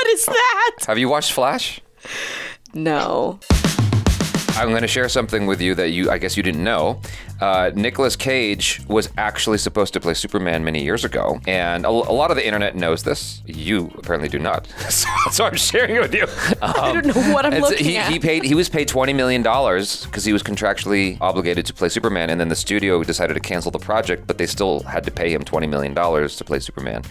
What is that? Have you watched Flash? No. I'm going to share something with you that I guess you didn't know. Nicolas Cage was actually supposed to play Superman many years ago, and a lot of the internet knows this. You apparently do not, so I'm sharing it with you. I don't know what I'm looking at. He was paid $20 million because he was contractually obligated to play Superman, and then the studio decided to cancel the project, but they still had to pay him $20 million to play Superman.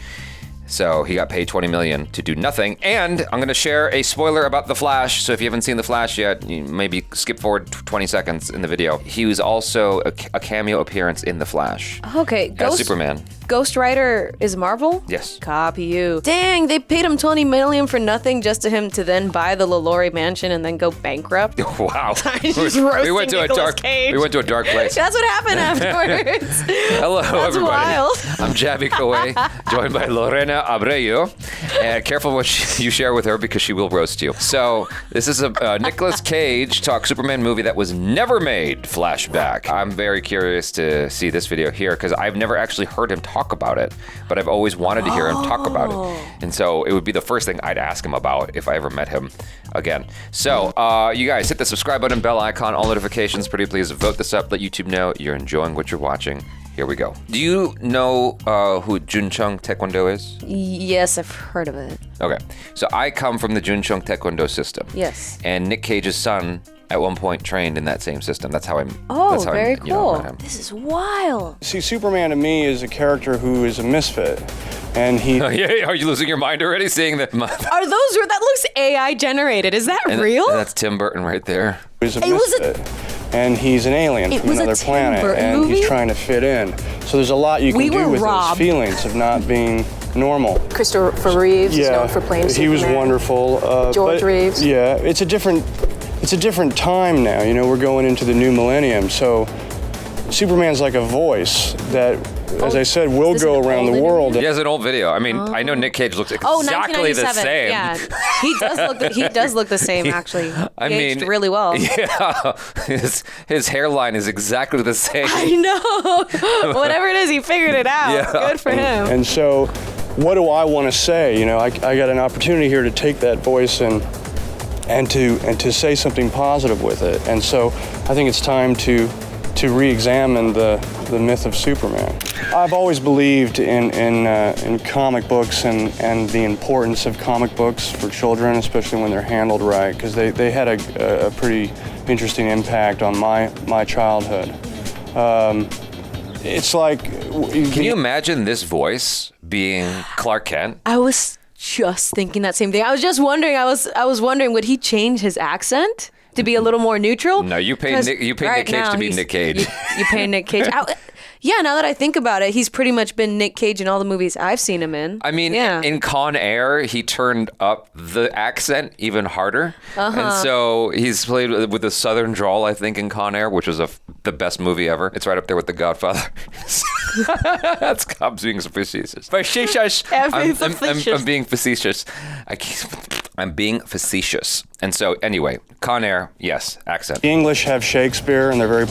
So he got paid $20 million to do nothing. And I'm going to share a spoiler about The Flash. So if you haven't seen The Flash yet, you maybe skip forward 20 seconds in the video. He was also a cameo appearance in The Flash. Okay, as Superman. Ghost Rider is Marvel? Yes. Copy you. Dang, they paid him $20 million for nothing just to him to then buy the LaLaurie mansion and then go bankrupt. Wow. We went to a dark place. That's what happened afterwards. Hello, That's everybody. Wild. I'm Jaby joined by Lorena ABREU. And careful what you share with her because she will roast you. So this is a Nicolas Cage talk Superman movie that was never made flashback. I'm very curious to see this video here because I've never actually heard him talk about it, but I've always wanted to hear him talk about it. And so it would be the first thing I'd ask him about if I ever met him again. So you guys hit the subscribe button, bell icon, all notifications. Pretty please vote this up. Let YouTube know you're enjoying what you're watching. Here we go. Do you know who Junchung Taekwondo is? Yes, I've heard of it. Okay. So I come from the Junchung Taekwondo system. Yes. And Nick Cage's son at one point trained in that same system. That's how I'm. Oh, that's how very I'm, cool. Know, this is wild. See, Superman to me is a character who is a misfit, and he. Yeah, are you losing your mind already? Seeing that? Are those? That looks AI generated. Is that real? That's Tim Burton right there. He's a misfit, and he's an alien from another planet, and he's trying to fit in. So there's a lot you can do with those feelings of not being normal. Christopher Reeves is known for playing Superman. He was wonderful. George Reeves. Yeah, it's a different time now. You know, we're going into the new millennium, so Superman's like a voice that, as I said, will go around the world. He has an old video. I mean, I know Nick Cage looks exactly the same. Yeah, he does look the same actually. I aged mean, really well. Yeah, his hairline is exactly the same. I know. Whatever it is, he figured it out. Yeah. Good for him. And so, what do I want to say? You know, I got an opportunity here to take that voice and to say something positive with it. And so, I think it's time to re-examine the myth of Superman. I've always believed in comic books and the importance of comic books for children, especially when they're handled right, because they had a pretty interesting impact on my childhood. It's like... Can you imagine this voice being Clark Kent? I was just thinking that same thing. I was just wondering, I was wondering, would he change his accent to be a little more neutral? No, you paid Nick Cage to be Nick Cage. You pay Nick Cage. Yeah, now that I think about it, he's pretty much been Nick Cage in all the movies I've seen him in. I mean, in Con Air, he turned up the accent even harder. And so he's played with a southern drawl, I think, in Con Air, which was the best movie ever. It's right up there with The Godfather. I'm being facetious. I'm being facetious. I'm being facetious. And so, anyway, Con Air, yes, accent. The English have Shakespeare, and they're very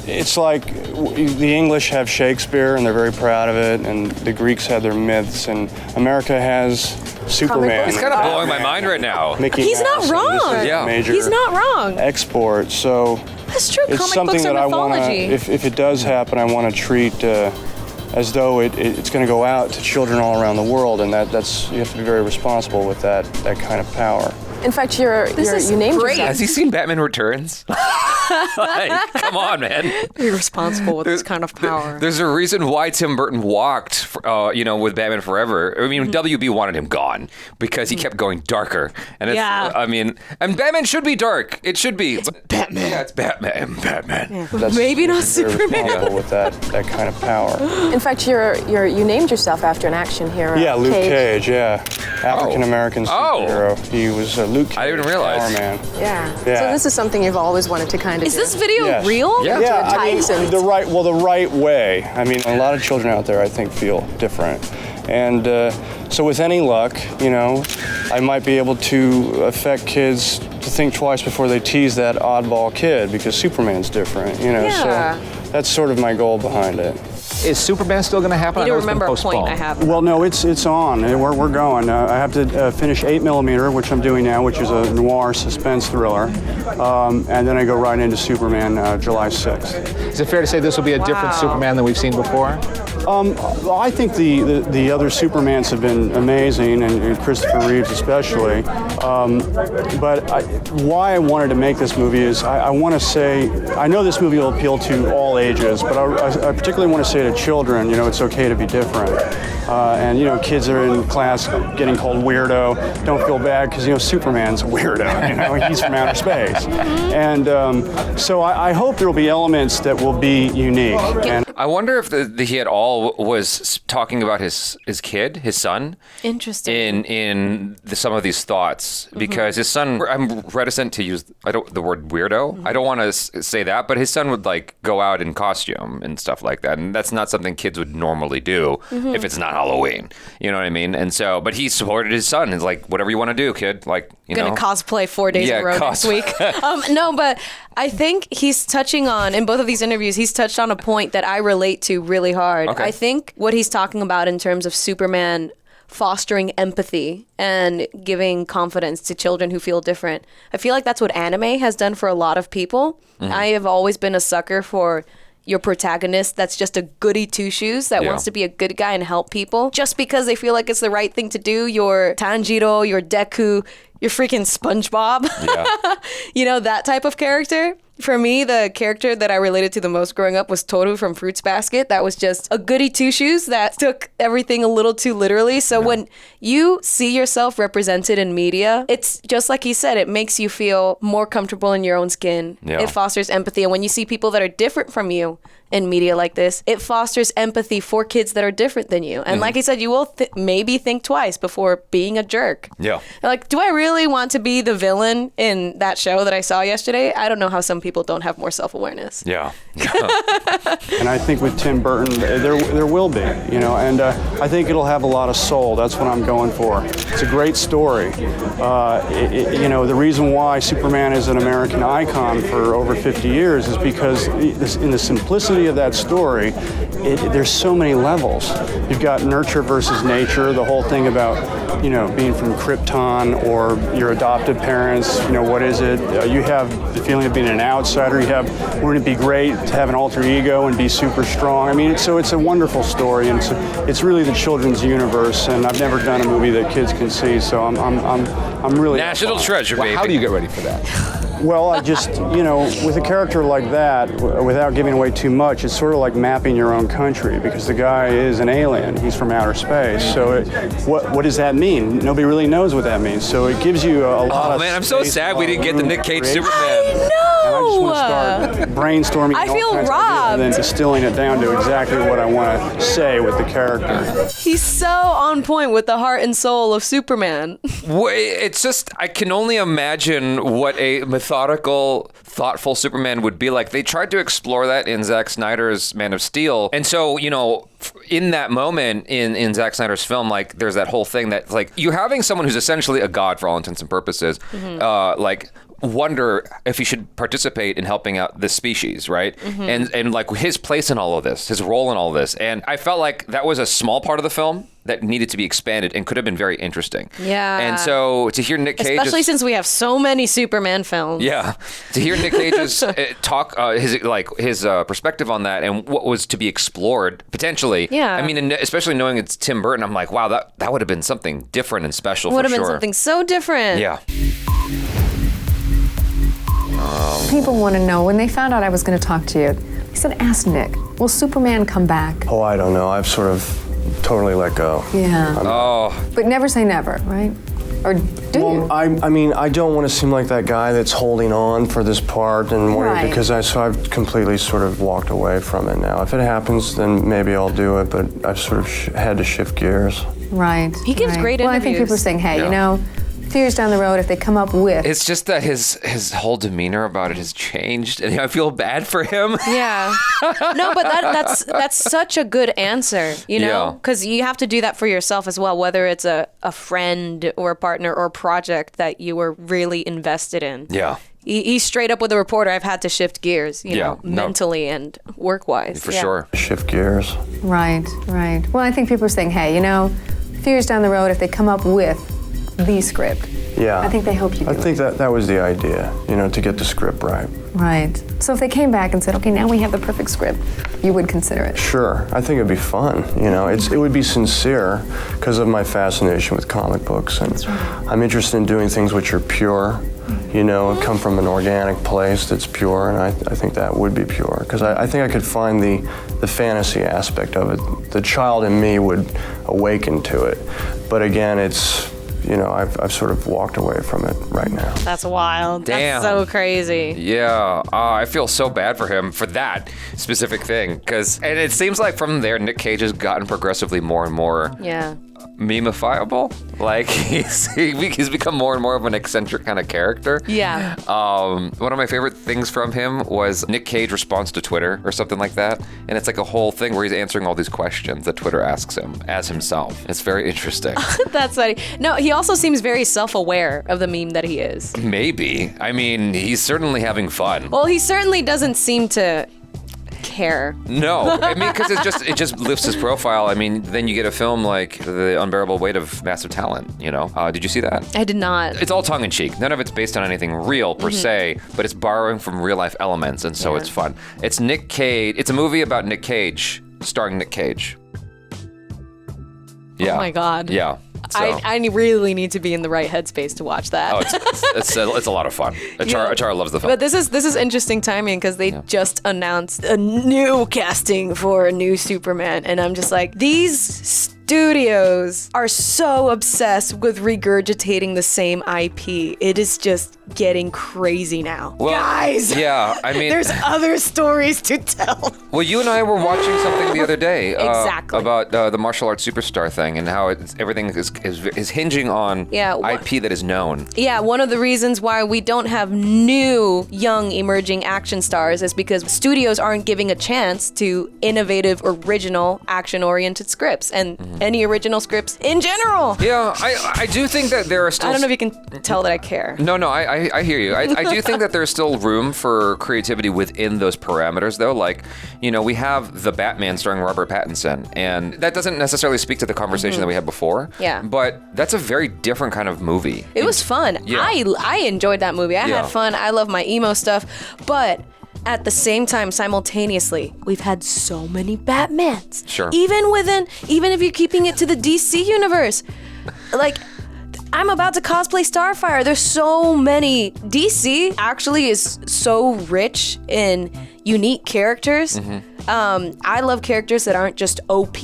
it's like the English have Shakespeare, and they're very proud of it, and the Greeks have their myths, and America has Superman. He's kind of blowing my mind right now. He's not wrong. He's not wrong. Export, so that's true. It's something that I want to, if it does happen, I want to treat as though it's going to go out to children all around the world, and that's you have to be very responsible with that kind of power. In fact, you named yourself. Has he seen Batman Returns? Like, come on, man. Be responsible with this kind of power. There's a reason why Tim Burton walked, with Batman Forever. I mean, WB wanted him gone because he kept going darker. And it's, and Batman should be dark. It should be. It's Batman. Yeah, it's Batman. Yeah. Maybe not Superman. With that kind of power. In fact, you named yourself after an action hero. Yeah, Luke Cage. Yeah, African American superhero. He was Luke Cage. I didn't realize. Power Man. Yeah. So this is something you've always wanted to kind of. Is this video real? Yeah. The right way. I mean, a lot of children out there, I think, feel different. And so with any luck, I might be able to affect kids to think twice before they tease that oddball kid because Superman's different, So that's sort of my goal behind it. Is Superman still going to happen? I I need know to it's been remember a point postponed. I have. Well, no, it's on. We're going. I have to finish 8mm, which I'm doing now, which is a noir suspense thriller, and then I go right into Superman July 6th. Is it fair to say this will be a different Superman than we've seen before? Well, I think the other Supermans have been amazing, and Christopher Reeves especially. But why I wanted to make this movie is I want to say, I know this movie will appeal to all ages, but I particularly want to say to children, it's okay to be different. And kids are in class getting called weirdo. Don't feel bad because Superman's a weirdo. He's from outer space. And so I hope there will be elements that will be unique. And I wonder if he at all was talking about his kid, his son. Interesting. In some of these thoughts, because his son, I'm reticent to use the word weirdo. I don't want to say that, but his son would go out in costume and stuff like that, and that's not something kids would normally do if it's not Halloween. You know what I mean? And so, but he supported his son. It's like, whatever you want to do, kid. Gonna cosplay 4 days in a row next week. No, but I think he's touching on, in both of these interviews, he's touched on a point that I relate to really hard. Okay. I think what he's talking about in terms of Superman fostering empathy and giving confidence to children who feel different. I feel like that's what anime has done for a lot of people. I have always been a sucker for your protagonist that's just a goody two-shoes that wants to be a good guy and help people just because they feel like it's the right thing to do. Your Tanjiro, your Deku, your freaking SpongeBob. Yeah. That type of character. For me, the character that I related to the most growing up was Toru from Fruits Basket. That was just a goody two-shoes that took everything a little too literally. So when you see yourself represented in media, it's just like he said, it makes you feel more comfortable in your own skin. Yeah. It fosters empathy. And when you see people that are different from you in media like this, it fosters empathy for kids that are different than you. And like he said, you will maybe think twice before being a jerk. Yeah. Like, do I really want to be the villain in that show that I saw yesterday? I don't know how some people don't have more self-awareness. Yeah. And I think with Tim Burton, there will be, and I think it'll have a lot of soul. That's what I'm going for. It's a great story. The reason why Superman is an American icon for over 50 years is because in the simplicity of that story, there's so many levels. You've got nurture versus nature, the whole thing about, being from Krypton or your adoptive parents, what is it? You have the feeling of being an outsider. You have, wouldn't it be great to have an alter ego and be super strong? I mean, so it's a wonderful story, and it's really the children's universe, and I've never done a movie that kids can see, so I'm really National treasure, baby. How do you get ready for that? Well, I just, with a character like that, without giving away too much, it's sort of like mapping your own country, because the guy is an alien. He's from outer space. So what does that mean? Nobody really knows what that means. So it gives you a lot of man, I'm so space, sad we didn't get the Nick Cage Superman. I And I just know! want to start brainstorming I all feel kinds of ideas robbed. and then distilling it down to exactly what I want to say with the character. He's so on point with the heart and soul of Superman. It's just, I can only imagine what a methodical, thoughtful Superman would be like. They tried to explore that in Zack Snyder's Man of Steel. And so, in that moment in Zack Snyder's film, there's that whole thing that, you're having someone who's essentially a god for all intents and purposes, wonder if he should participate in helping out the species, right? And his place in all of this, his role in all this. And I felt like that was a small part of the film that needed to be expanded and could have been very interesting. Yeah. And so to hear Nick Cage, Especially since we have so many Superman films. yeah, to hear Nick Cage's talk, his perspective on that and what was to be explored potentially. Yeah. I mean, and especially knowing it's Tim Burton, I'm like, wow, that would have been something different and special. Would for have been sure. something so different. Yeah. People want to know, when they found out I was going to talk to you, they said, ask Nick, will Superman come back? Oh, I don't know. I've sort of totally let go. Yeah. Oh. But never say never, right? Or do you? Well, I mean, I don't want to seem like that guy that's holding on for this part and wanting, Right. because I've completely sort of walked away from it now. If it happens, then maybe I'll do it, but I've sort of had to shift gears. Right. He gives right. great Well, I think interviews. people are saying, hey, Yeah. a few years down the road, if they come up with... It's just that his whole demeanor about it has changed, and I feel bad for him. Yeah. No, but that's such a good answer, Yeah. because you have to do that for yourself as well, whether it's a friend or a partner or a project that you were really invested in. Yeah. he's straight up with a reporter. I've had to shift gears, you know, no. mentally and work-wise. For sure. Shift gears. Right. Well, I think people are saying, hey, you know, a few years down the road, if they come up with the script, Yeah. I think they hope you do I think that was the idea, you know, to get the script right. Right. So if they came back and said, okay, now we have the perfect script, you would consider it? Sure. I think it'd be fun, you know. It would be sincere because of my fascination with comic books. And I'm interested in doing things which are pure, you know, and come from an organic place that's pure. And I think that would be pure because I think I could find the fantasy aspect of it. The child in me would awaken to it. But again, it's, you know, I've sort of walked away from it right now. That's wild. Damn. That's so crazy. Yeah, I feel so bad for him for that specific thing. And it seems like from there, Nick Cage has gotten progressively more and more Yeah. meme-ifiable. Like, he's become more and more of an eccentric kind of character. Yeah. One of my favorite things from him was Nick Cage responds to Twitter or something like that. And it's like a whole thing where he's answering all these questions that Twitter asks him as himself. It's very interesting. That's funny. No, he also seems very self-aware of the meme that he is. Maybe. I mean, he's certainly having fun. Well, he certainly doesn't seem to care. No, I mean, because it just lifts his profile. I mean, then you get a film like The Unbearable Weight of Massive Talent, you know? Did you see that? I did not. It's all tongue-in-cheek. None of it's based on anything real per se, but it's borrowing from real-life elements, and so it's fun. It's Nick Cage. It's a movie about Nick Cage, starring Nick Cage. Yeah. Oh my God. Yeah. So. I really need to be in the right headspace to watch that. Oh, it's a lot of fun. Achara loves the film. But this is interesting timing because they just announced a new casting for a new Superman, and I'm just like, these studios are so obsessed with regurgitating the same IP. It is just getting crazy now. Well, guys, yeah, I mean, there's other stories to tell. Well, you and I were watching something the other day Exactly. about the martial arts superstar thing and how everything is hinging on IP that is known. Yeah, one of the reasons why we don't have new, young, emerging action stars is because studios aren't giving a chance to innovative, original, action-oriented scripts and any original scripts in general. Yeah, I do think that there are still... I don't know if you can tell that I care. No, I hear you. I do think that there's still room for creativity within those parameters, though. Like, you know, we have The Batman starring Robert Pattinson, and that doesn't necessarily speak to the conversation that we had before. Yeah. But that's a very different kind of movie. It was fun. Yeah. I enjoyed that movie. I had fun. I love my emo stuff. But at the same time, simultaneously, we've had so many Batmans. Sure. Even if you're keeping it to the DC universe. Like, I'm about to cosplay Starfire. There's so many. DC actually is so rich in unique characters. I love characters that aren't just OP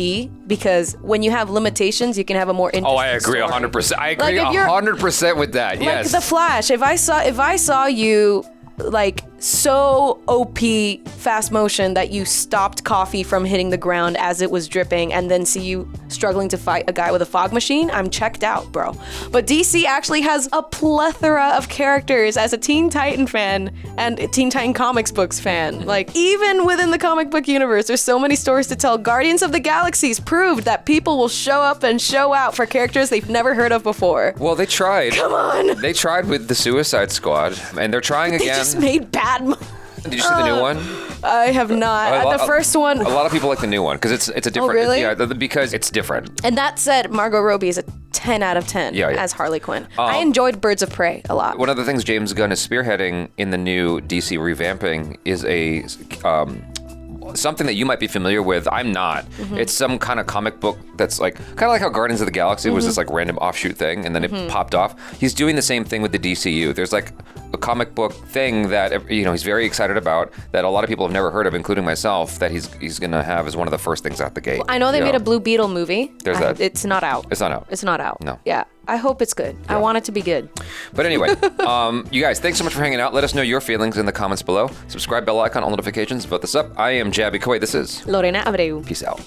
because when you have limitations, you can have a more interesting I agree story. 100%. I agree Like, if you're- 100% with that. Like Yes. The Flash. If I saw you like so OP fast motion that you stopped coffee from hitting the ground as it was dripping and then see you struggling to fight a guy with a fog machine, I'm checked out, bro. But DC actually has a plethora of characters as a Teen Titan fan and a Teen Titan comics books fan. Like, even within the comic book universe, there's so many stories to tell. Guardians of the Galaxies proved that people will show up and show out for characters they've never heard of before. Well, they tried. Come on. They tried with the Suicide Squad, and they're trying They again. just made bad Did you see the new one? I have not. The first one. A lot of people like the new one because it's a different. really? Yeah, because it's different. And that said, Margot Robbie is a 10 out of 10 Yeah. as Harley Quinn. I enjoyed Birds of Prey a lot. One of the things James Gunn is spearheading in the new DC revamping is a something that you might be familiar with. I'm not. It's some kind of comic book that's like kind of like how Guardians of the Galaxy was this like random offshoot thing and then it popped off. He's doing the same thing with the DCU. There's like a comic book thing that he's very excited about that a lot of people have never heard of, including myself, that he's gonna have as one of the first things out the gate. I know they made a Blue Beetle movie. There's that. It's not out. It's not out. It's not out. No. Yeah. I hope it's good. I want it to be good. But anyway, you guys, thanks so much for hanging out. Let us know your feelings in the comments below. Subscribe, bell icon, all notifications. Vote this up. I am Jaby Kuwait. This is Lorena Abreu. Peace out.